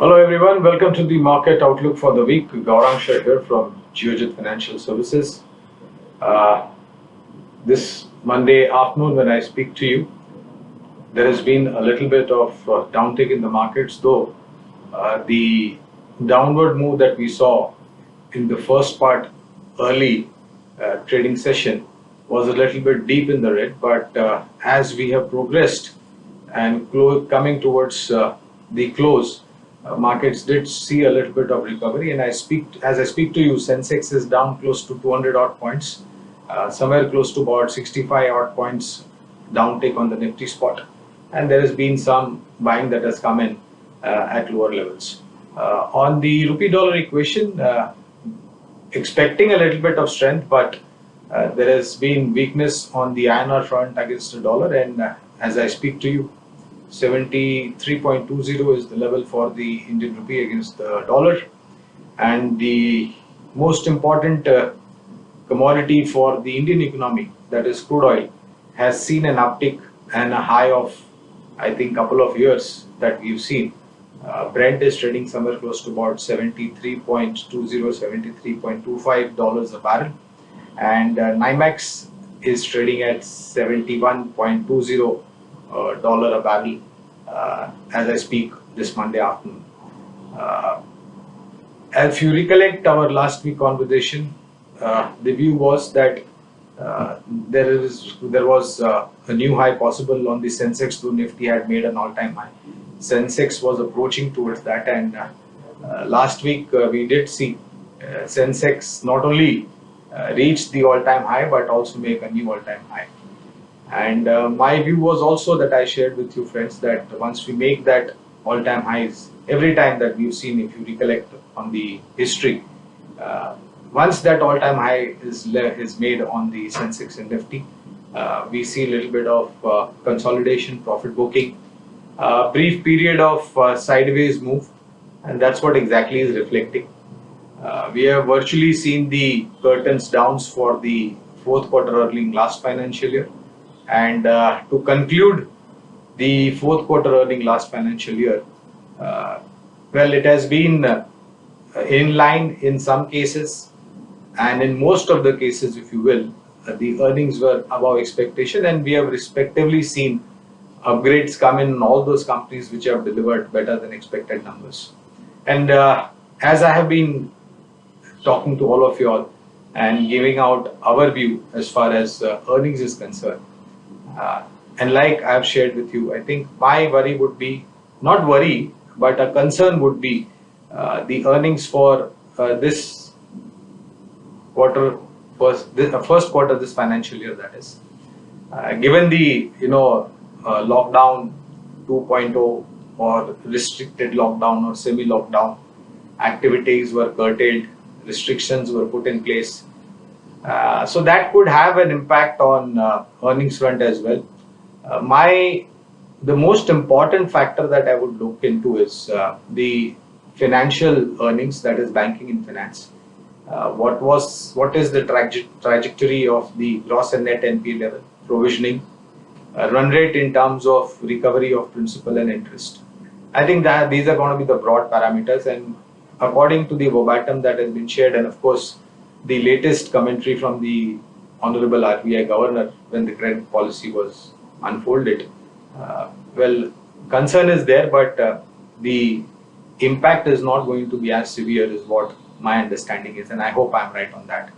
Hello everyone, welcome to the market outlook for the week. Gaurang Shah here from Geojit Financial Services. Uh, this Monday afternoon when I speak to you, there has been a little bit of downtick in the markets, though the downward move that we saw in the first part early trading session was a little bit deep in the red, but as we have progressed and coming towards the close, markets did see a little bit of recovery. And as I speak to you, Sensex is down close to 200 odd points, somewhere close to about 65 odd points downtick on the Nifty spot, and there has been some buying that has come in at lower levels. On the rupee dollar equation, expecting a little bit of strength, but there has been weakness on the INR front against the dollar, and as I speak to you, 73.20 is the level for the Indian rupee against the dollar, and the most important commodity for the Indian economy, that is crude oil, has seen an uptick and a high of, I think, couple of years that we've seen. Brent is trading somewhere close to about $73.25 a barrel, and NYMEX is trading at $71.20 a barrel as I speak this Monday afternoon. If you recollect our last week conversation, the view was that there was a new high possible on the Sensex, though Nifty had made an all-time high. Sensex was approaching towards that, and last week we did see Sensex not only reach the all-time high but also make a new all-time high. And my view was also that I shared with you, friends, that once we make that all-time highs, every time that we've seen, if you recollect on the history, once that all-time high is made on the Sensex and Nifty, we see a little bit of consolidation, profit booking, brief period of sideways move, and that's what exactly is reflecting. We have virtually seen the curtains downs for the fourth quarter earning last financial year. And to conclude the fourth quarter earning last financial year, well, it has been in line in some cases, and in most of the cases, if you will, the earnings were above expectation, and we have respectively seen upgrades come in all those companies which have delivered better than expected numbers. And as I have been talking to all of you all and giving out our view as far as earnings is concerned, and like I have shared with you, I think my worry would be, not worry, but a concern would be the earnings for this quarter, first quarter this financial year, that is. Given the lockdown 2.0 or restricted lockdown or semi-lockdown, activities were curtailed, restrictions were put in place. So that could have an impact on earnings front as well. The most important factor that I would look into is the financial earnings, that is banking and finance. What is the trajectory of the gross and net NPA level, provisioning, run rate in terms of recovery of principal and interest. I think that these are going to be the broad parameters, and according to the verbatim that has been shared, and of course the latest commentary from the Honorable RBI Governor when the credit policy was unfolded, well, concern is there, but the impact is not going to be as severe is what my understanding is, and I hope I'm right on that.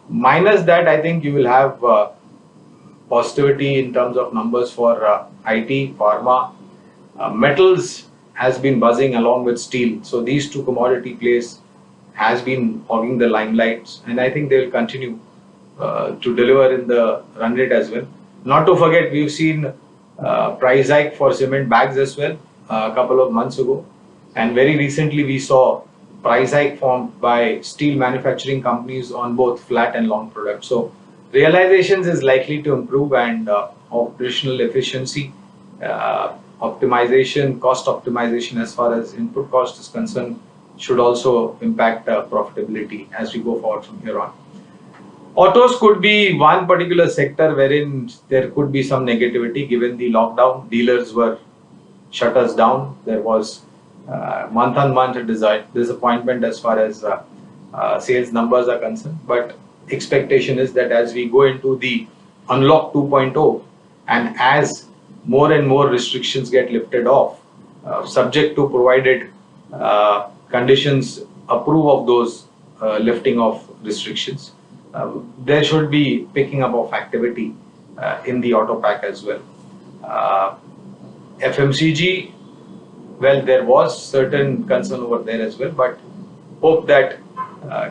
Minus that, I think you will have positivity in terms of numbers for IT, pharma, metals has been buzzing along with steel. So these two commodity plays has been hogging the limelight, and I think they will continue to deliver in the run rate as well. Not to forget, we've seen price hike for cement bags as well a couple of months ago, and very recently we saw price hike formed by steel manufacturing companies on both flat and long products. So realizations is likely to improve, and operational efficiency, optimization, cost optimization as far as input cost is concerned should also impact profitability as we go forward from here on. Autos could be one particular sector wherein there could be some negativity given the lockdown. Dealers were shut us down. There was month on month disappointment as far as sales numbers are concerned. But expectation is that as we go into the unlock 2.0 and as more and more restrictions get lifted off, subject to provided conditions approve of those lifting of restrictions, there should be picking up of activity in the auto pack as well. FMCG, well, there was certain concern over there as well, but hope that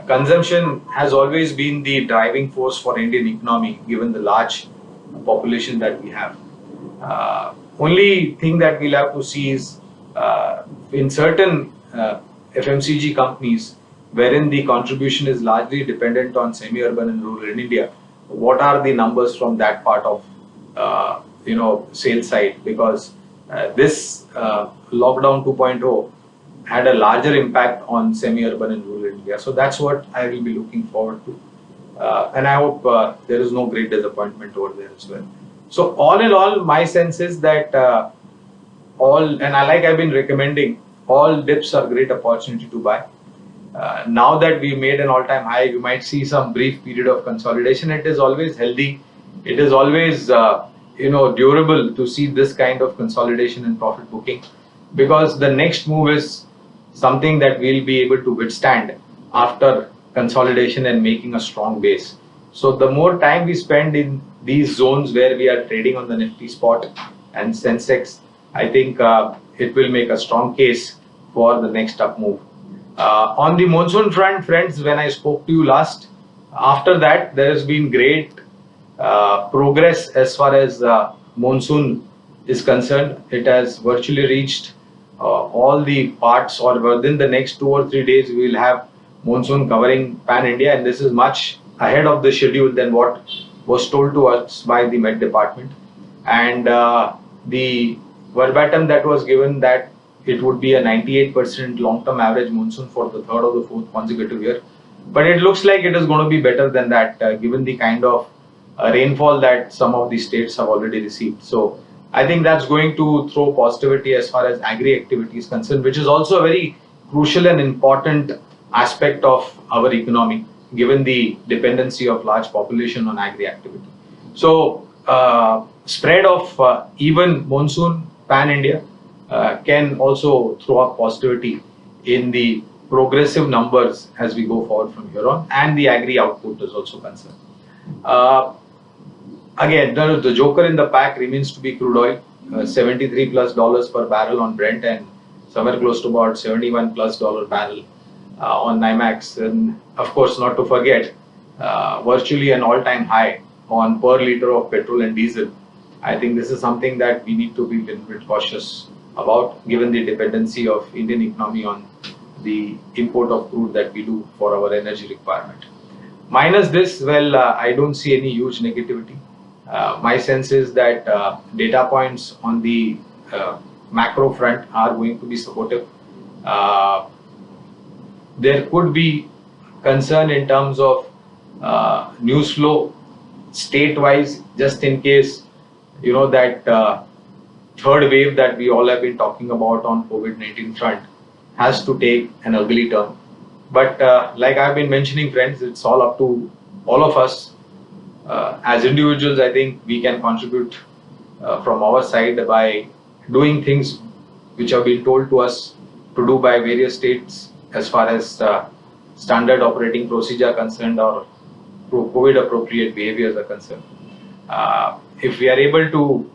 consumption has always been the driving force for Indian economy, given the large population that we have. Only thing that we'll have to see is in certain FMCG companies, wherein the contribution is largely dependent on semi-urban and rural in India, what are the numbers from that part of sales side? Because this lockdown 2.0 had a larger impact on semi-urban and rural India. So that's what I will be looking forward to. And I hope there is no great disappointment over there as well. So all in all, my sense is that I've been recommending, all dips are great opportunity to buy. Now that we made an all-time high, you might see some brief period of consolidation. It is always healthy. It is always durable to see this kind of consolidation and profit booking, because the next move is something that we'll be able to withstand after consolidation and making a strong base. So the more time we spend in these zones where we are trading on the Nifty spot and Sensex, I think it will make a strong case for the next up move. On the monsoon front, friends, when I spoke to you last, after that there has been great progress as far as monsoon is concerned. It has virtually reached all the parts, or within the next 2 or 3 days we will have monsoon covering pan India, and this is much ahead of the schedule than what was told to us by the Met Department. And the verbatim that was given, that it would be a 98% long-term average monsoon for the third or the fourth consecutive year. But it looks like it is going to be better than that, given the kind of rainfall that some of the states have already received. So I think that's going to throw positivity as far as agri activity is concerned, which is also a very crucial and important aspect of our economy, given the dependency of large population on agri activity. So spread of even monsoon pan India can also throw up positivity in the progressive numbers as we go forward from here on, and the agri output is also concerned. Again, the joker in the pack remains to be crude oil, $73+ per barrel on Brent, and somewhere close to about $71+ barrel on NYMEX. And of course, not to forget, virtually an all-time high on per liter of petrol and diesel. I think this is something that we need to be a little bit cautious about, given the dependency of Indian economy on the import of crude that we do for our energy requirement. Minus this, well, I don't see any huge negativity. My sense is that data points on the macro front are going to be supportive. There could be concern in terms of news flow state-wise, just in case that third wave that we all have been talking about on COVID-19 front has to take an ugly turn. But like I've been mentioning, friends, it's all up to all of us. As individuals, I think we can contribute from our side by doing things which have been told to us to do by various states as far as standard operating procedure are concerned, or COVID appropriate behaviors are concerned. If we are able to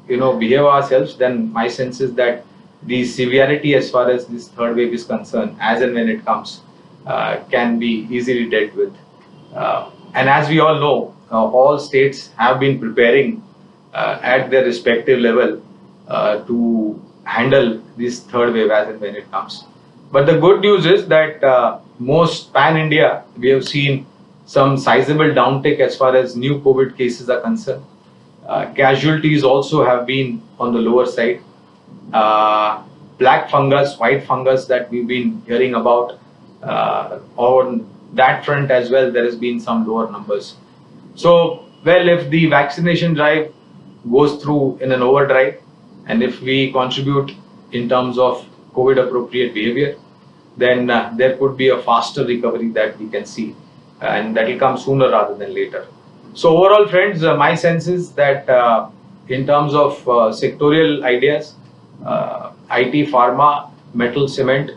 behave ourselves, then my sense is that the severity as far as this third wave is concerned, as and when it comes, can be easily dealt with. And as we all know, all states have been preparing at their respective level to handle this third wave as and when it comes. But the good news is that most pan-India, we have seen some sizable downtick as far as new COVID cases are concerned. Casualties also have been on the lower side. Black fungus, white fungus that we've been hearing about, on that front as well, there has been some lower numbers. So, well, if the vaccination drive goes through in an overdrive, and if we contribute in terms of COVID appropriate behavior, then there could be a faster recovery that we can see, and that will come sooner rather than later. So overall, friends, my sense is that in terms of sectorial ideas, IT, pharma, metal, cement,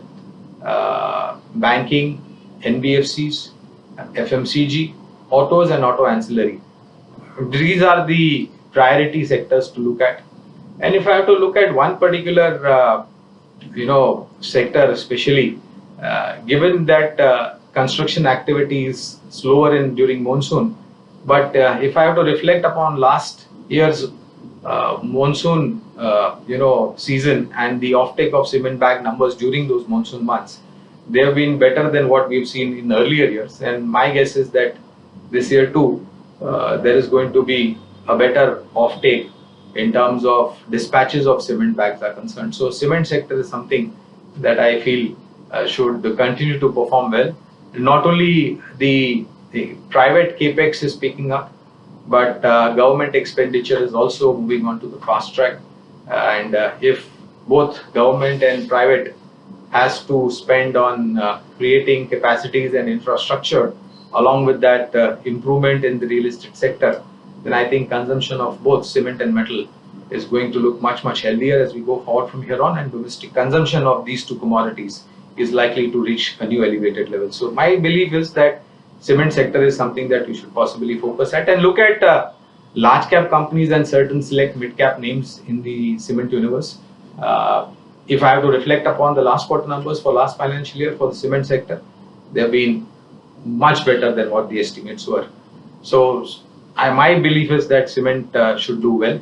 banking, NBFCs, FMCG, autos and auto ancillary. These are the priority sectors to look at. And if I have to look at one particular, sector, especially given that construction activity is slower during monsoon, but if I have to reflect upon last year's monsoon, season and the offtake of cement bag numbers during those monsoon months, they have been better than what we've seen in earlier years. And my guess is that this year too, there is going to be a better offtake in terms of dispatches of cement bags are concerned. So cement sector is something that I feel should continue to perform well. Not only the private capex is picking up, but government expenditure is also moving on to the fast track. And if both government and private has to spend on creating capacities and infrastructure, along with that improvement in the real estate sector, then I think consumption of both cement and metal is going to look much, much healthier as we go forward from here on, and domestic consumption of these two commodities is likely to reach a new elevated level. So my belief is that cement sector is something that we should possibly focus at and look at large cap companies and certain select mid cap names in the cement universe. If I have to reflect upon the last quarter numbers for last financial year for the cement sector, they have been much better than what the estimates were. So my belief is that cement should do well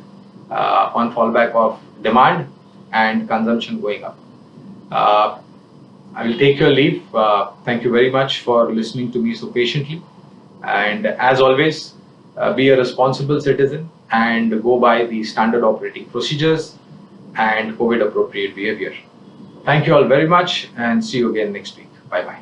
on fallback of demand and consumption going up. I will take your leave. Thank you very much for listening to me so patiently. And as always, be a responsible citizen and go by the standard operating procedures and COVID appropriate behavior. Thank you all very much and see you again next week. Bye bye.